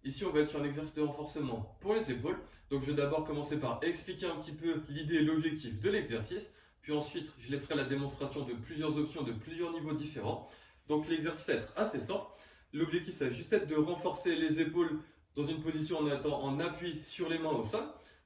Ici, on va être sur un exercice de renforcement pour les épaules. Donc, je vais d'abord commencer par expliquer un petit peu l'idée et l'objectif de l'exercice. Puis ensuite, je laisserai la démonstration de plusieurs options de plusieurs niveaux différents. Donc, l'exercice va être assez simple. L'objectif, ça va juste être de renforcer les épaules dans une position en étant en appui sur les mains au sol.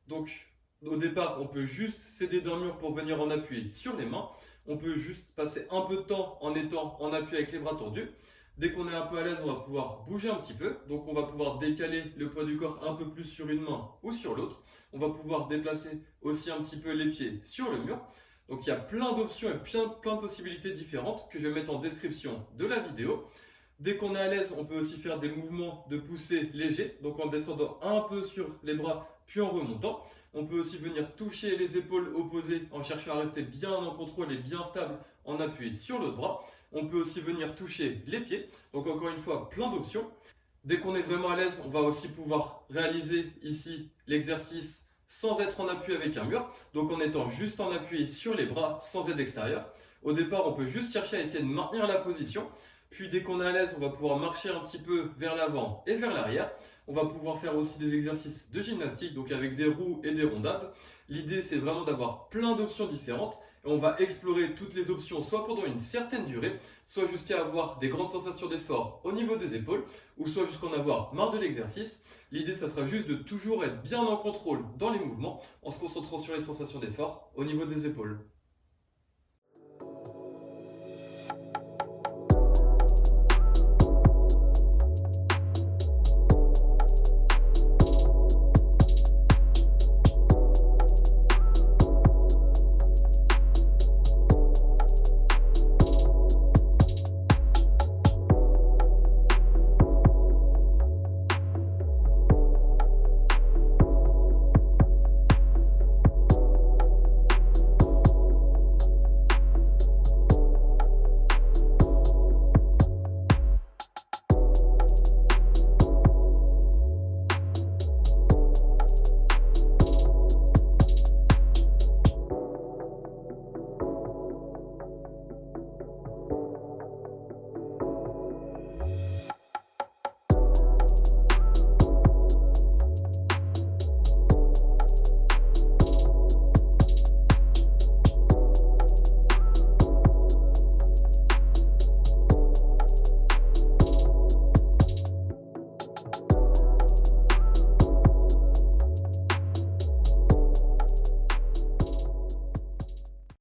Donc, au départ, on peut juste s'aider d'un mur pour venir en appui sur les mains. On peut juste passer un peu de temps en étant en appui avec les bras tendus. Dès qu'on est un peu à l'aise, on va pouvoir bouger un petit peu. Donc on va pouvoir décaler le poids du corps un peu plus sur une main ou sur l'autre. On va pouvoir déplacer aussi un petit peu les pieds sur le mur. Donc il y a plein d'options et plein de possibilités différentes que je vais mettre en description de la vidéo. Dès qu'on est à l'aise, on peut aussi faire des mouvements de poussée légers, donc en descendant un peu sur les bras puis en remontant. On peut aussi venir toucher les épaules opposées en cherchant à rester bien en contrôle et bien stable en appui sur l'autre bras. On peut aussi venir toucher les pieds, donc encore une fois plein d'options. Dès qu'on est vraiment à l'aise, on va aussi pouvoir réaliser ici l'exercice sans être en appui avec un mur, donc en étant juste en appui sur les bras sans aide extérieure. Au départ, on peut juste chercher à essayer de maintenir la position. Puis dès qu'on est à l'aise, on va pouvoir marcher un petit peu vers l'avant et vers l'arrière. On va pouvoir faire aussi des exercices de gymnastique, donc avec des roues et des rondades. L'idée, c'est vraiment d'avoir plein d'options différentes. Et on va explorer toutes les options, soit pendant une certaine durée, soit jusqu'à avoir des grandes sensations d'effort au niveau des épaules, ou soit jusqu'à en avoir marre de l'exercice. L'idée, ça sera juste de toujours être bien en contrôle dans les mouvements, en se concentrant sur les sensations d'effort au niveau des épaules.